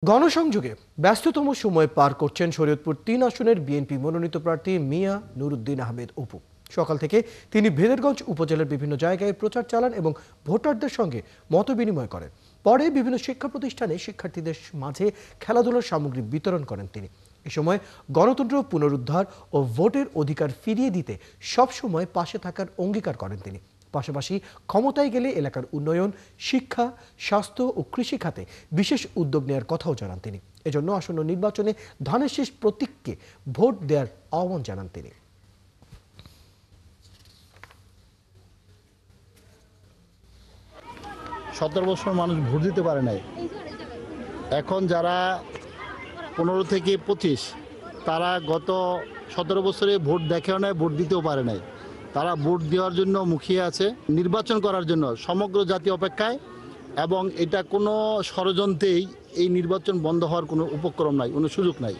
গণসংযোগে ব্যস্ততম সময় পার করছেন শরীয়তপুর ৩ আসনের বিএনপি মনোনীত প্রার্থী মিয়া নুরুদ্দিন আহমেদ অপু। সকাল থেকে তিনি ভেদেরগঞ্জ উপজেলার বিভিন্ন জায়গায় প্রচার চালান এবং ভোটারদের সঙ্গে মতবিনিময় করেন। পরে বিভিন্ন শিক্ষা প্রতিষ্ঠানে শিক্ষার্থীদের মাঝে খেলাধুলার সামগ্রী বিতরণ করেন তিনি। এ সময় গণতন্ত্র পুনরুদ্ধার ও ভোটের অধিকার ফিরিয়ে দিতে সবসময় পাশে থাকার অঙ্গীকার করেন তিনি। পাশাপাশি ক্ষমতায় গেলে এলাকার উন্নয়ন, শিক্ষা, স্বাস্থ্য ও কৃষি খাতে বিশেষ উদ্যোগ নেওয়ার কথাও জানান তিনি। এজন্য আসন্ন নির্বাচনে ধানের শীষ প্রতীককে ভোট দেওয়ার আহ্বান জানান তিনি। 17 বছর মানুষ ভোট দিতে পারে নাই। এখন যারা 15 থেকে 25 তারা গত 17 বছরে ভোট দেখেও নাই, ভোট দিতেও পারে নাই। তারা ভোট দেওয়ার জন্য মুখিয়ে আছে, নির্বাচন করার জন্য সমগ্র জাতি অপেক্ষায়। এবং এটা কোনো ষড়যন্ত্রেই এই নির্বাচন বন্ধ হওয়ার কোনো উপক্রম নাই, কোনো সুযোগ নাই।